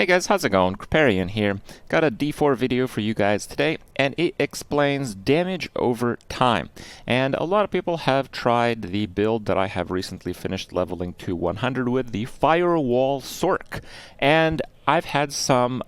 Hey guys, how's it going? Kripp here. Got a D4 video for you guys today, and it explains damage over time. And a lot of people have tried the build that I have recently finished leveling to 100 with, the Firewall Sork. And I've had some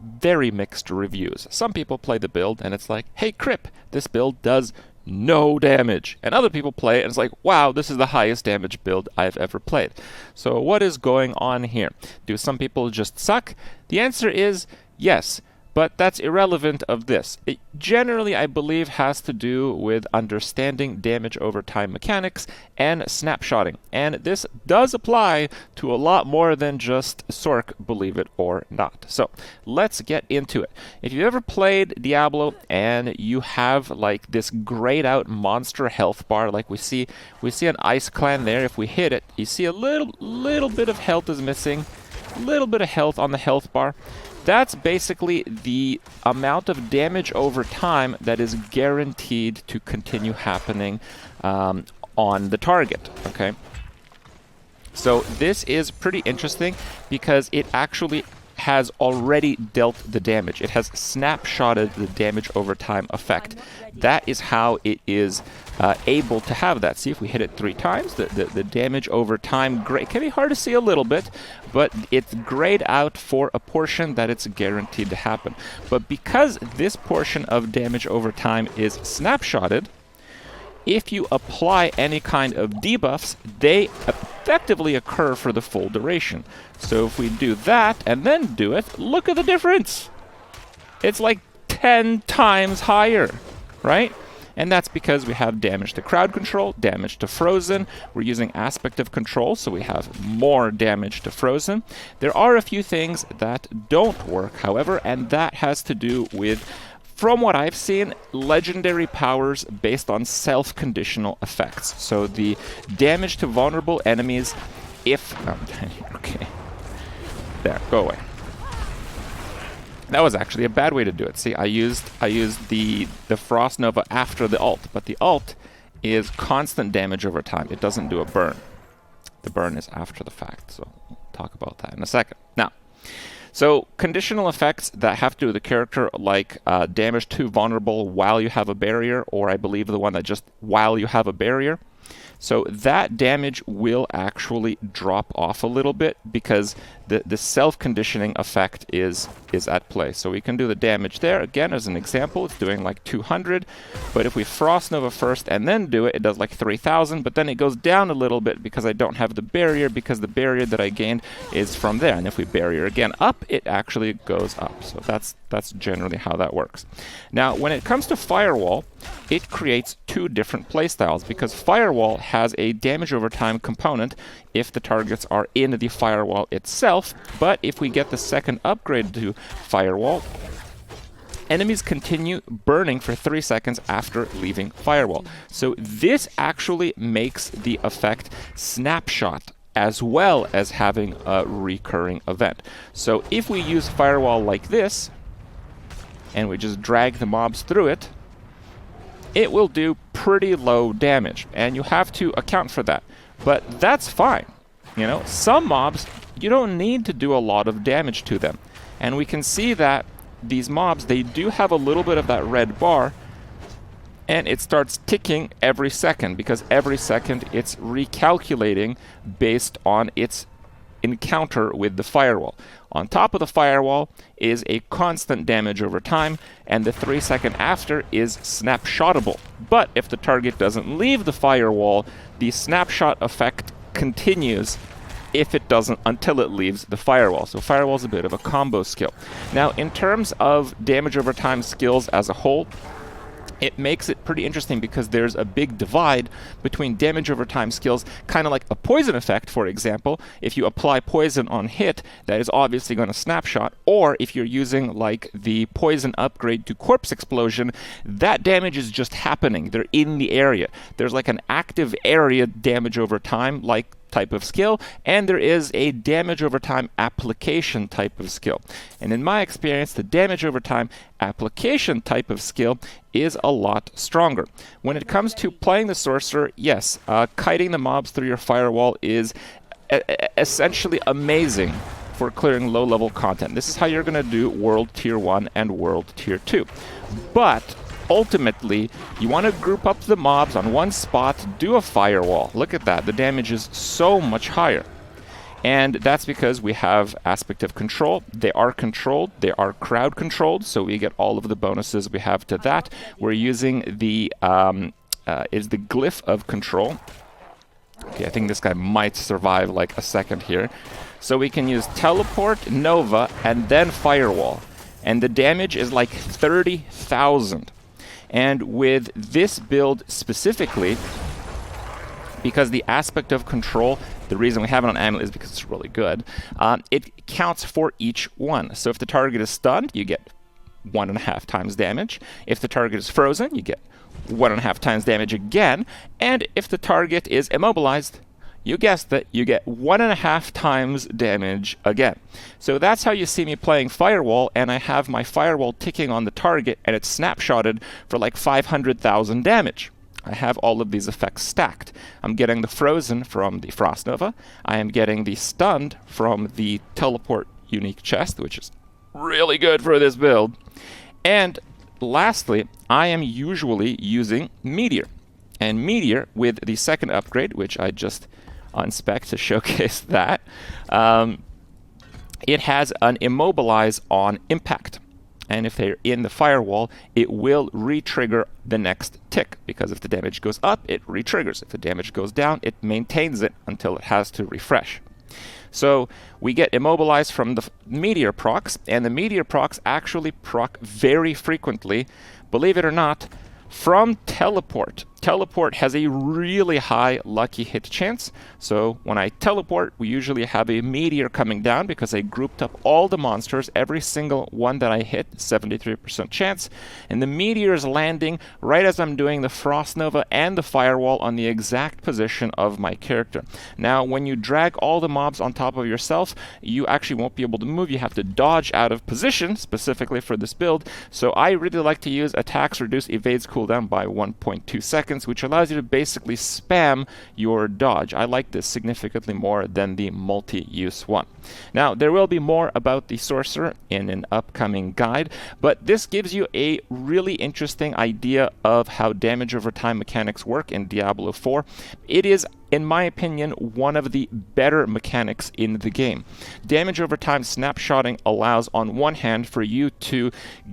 very mixed reviews. Some people play the build and it's like, hey Kripp, this build does no damage. And other people play it and it's like, wow, this is the highest damage build I've ever played. So what is going on here? Do some people just suck? The answer is yes. But that's irrelevant of this. It generally, I believe, has to do with understanding damage over time mechanics and snapshotting. And this does apply to a lot more than just Sork, believe it or not. So let's get into it. If you've ever played Diablo and you have like this grayed out monster health bar, like we see an Ice Clan there. If we hit it, you see a little bit of health is missing, a little bit of health on the health bar. That's basically the amount of damage over time that is guaranteed to continue happening on the target, okay? So this is pretty interesting because it actually has already dealt the damage. It has snapshotted the damage over time effect. That is how it is able to have that. See, if we hit it 3 times, the damage over time it can be hard to see a little bit, but it's grayed out for a portion that it's guaranteed to happen. But because this portion of damage over time is snapshotted, if you apply any kind of debuffs, they effectively occur for the full duration. So if we do that and then do it, look at the difference. It's like 10 times higher, right? And that's because we have damage to crowd control, damage to frozen. We're using aspect of control, so we have more damage to frozen. There are a few things that don't work, however, and that has to do with, from what I've seen, legendary powers based on self-conditional effects. So the damage to vulnerable enemies, if... okay. There, go away. That was actually a bad way to do it. See, I used the Frost Nova after the ult, but the ult is constant damage over time. It doesn't do a burn. The burn is after the fact, so we'll talk about that in a second. Now, so conditional effects that have to do with the character, like damage to vulnerable while you have a barrier, or I believe the one that just while you have a barrier. So that damage will actually drop off a little bit because the self-conditioning effect is at play. So we can do the damage there. Again, as an example, it's doing like 200. But if we Frost Nova first and then do it, it does like 3,000. But then it goes down a little bit because I don't have the barrier, because the barrier that I gained is from there. And if we barrier again up, it actually goes up. So that's generally how that works. Now, when it comes to Firewall, it creates 2 different playstyles because Firewall has a damage over time component if the targets are in the Firewall itself, but if we get the second upgrade to Firewall, enemies continue burning for 3 seconds after leaving Firewall. So this actually makes the effect snapshot as well as having a recurring event. So if we use Firewall like this, and we just drag the mobs through it, it will do pretty low damage, and you have to account for that. But that's fine. You know, some mobs, you don't need to do a lot of damage to them. And we can see that these mobs, they do have a little bit of that red bar, and it starts ticking every second, because every second it's recalculating based on its encounter with the Firewall. On top of the Firewall is a constant damage over time, and the 3 second after is snapshottable. But if the target doesn't leave the Firewall, the snapshot effect continues if it doesn't until it leaves the Firewall. So Firewall is a bit of a combo skill. Now, in terms of damage over time skills as a whole, it makes it pretty interesting because there's a big divide between damage over time skills, kind of like a poison effect, for example. If you apply poison on hit, that is obviously going to snapshot. Or if you're using like the poison upgrade to corpse explosion, that damage is just happening. They're in the area. There's like an active area damage over time, like type of skill, and there is a damage over time application type of skill. And in my experience, the damage over time application type of skill is a lot stronger. When it comes to playing the sorcerer, yes, kiting the mobs through your Firewall is essentially amazing for clearing low-level content. This is how you're going to do World Tier 1 and World Tier 2. But ultimately, you want to group up the mobs on one spot, do a firewall. Look at that. The damage is so much higher. And that's because we have aspect of control. They are controlled. They are crowd controlled, so we get all of the bonuses we have to that. We're using the glyph of control. Okay, I think this guy might survive like a second here. So we can use teleport, nova, and then firewall. And the damage is like 30,000. And with this build specifically, because the aspect of control, the reason we have it on amulet is because it's really good, it counts for each one. So if the target is stunned, you get 1.5 times damage. If the target is frozen, you get 1.5 times damage again. And if the target is immobilized, you guessed it, you get 1.5 times damage again. So that's how you see me playing Firewall, and I have my Firewall ticking on the target, and it's snapshotted for like 500,000 damage. I have all of these effects stacked. I'm getting the frozen from the Frost Nova. I am getting the stunned from the teleport unique chest, which is really good for this build. And lastly, I am usually using Meteor. And Meteor, with the second upgrade, which I just unspec to showcase that, it has an immobilize on impact. And if they're in the firewall, it will re-trigger the next tick, because if the damage goes up, it re-triggers. If the damage goes down, it maintains it until it has to refresh. So we get immobilized from the Meteor procs, and the Meteor procs actually proc very frequently, believe it or not, from teleport. Teleport has a really high lucky hit chance, so when I teleport, we usually have a meteor coming down because I grouped up all the monsters, every single one that I hit, 73% chance, and the meteor is landing right as I'm doing the Frost Nova and the Firewall on the exact position of my character. Now, when you drag all the mobs on top of yourself, you actually won't be able to move. You have to dodge out of position, specifically for this build, so I really like to use attacks reduce evades cooldown by 1.2 seconds, which allows you to basically spam your dodge. I like this significantly more than the multi-use one. Now, there will be more about the Sorcerer in an upcoming guide, but this gives you a really interesting idea of how damage over time mechanics work in Diablo IV. It is, in my opinion, one of the better mechanics in the game. Damage over time snapshotting allows, on one hand, for you to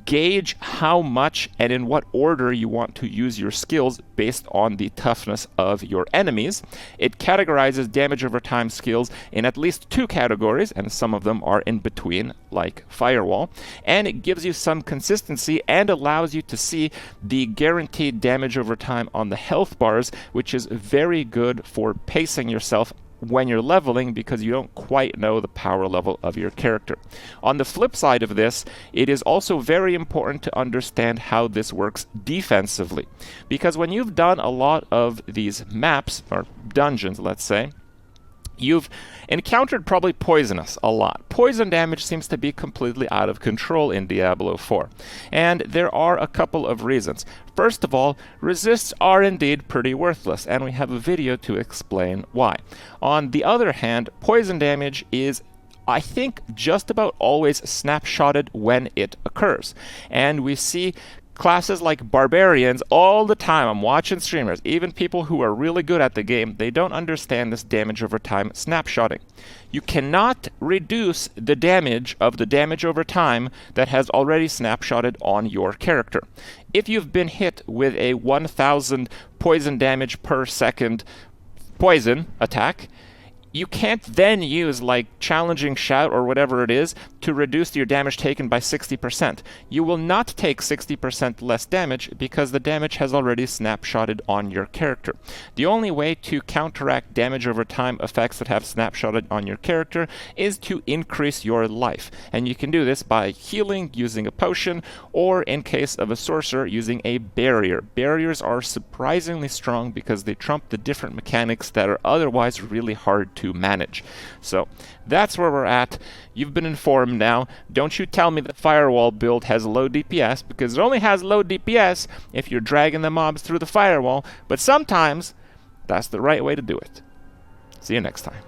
gauge how much and in what order you want to use your skills based on the toughness of your enemies. It categorizes damage over time skills in at least 2 categories, and some of them are in between, like Firewall, and it gives you some consistency and allows you to see the guaranteed damage over time on the health bars, which is very good for pacing yourself when you're leveling because you don't quite know the power level of your character. On the flip side of this, it is also very important to understand how this works defensively, because when you've done a lot of these maps, or dungeons, let's say, you've encountered probably poisonous a lot. Poison damage seems to be completely out of control in Diablo IV, and there are a couple of reasons. First of all, resists are indeed pretty worthless, and we have a video to explain why. On the other hand, poison damage is, I think, just about always snapshotted when it occurs, and we see classes like barbarians all the time. I'm watching streamers, even people who are really good at the game, they don't understand this damage over time snapshotting. You cannot reduce the damage of the damage over time that has already snapshotted on your character. If you've been hit with a 1000 poison damage per second poison attack, you can't then use like Challenging Shout or whatever it is to reduce your damage taken by 60%. You will not take 60% less damage because the damage has already snapshotted on your character. The only way to counteract damage over time effects that have snapshotted on your character is to increase your life. And you can do this by healing using a potion, or in case of a sorcerer, using a barrier. Barriers are surprisingly strong because they trump the different mechanics that are otherwise really hard to manage. So that's where we're at. You've been informed now. Don't you tell me the Firewall build has low DPS, because it only has low DPS if you're dragging the mobs through the Firewall, but sometimes that's the right way to do it. See you next time.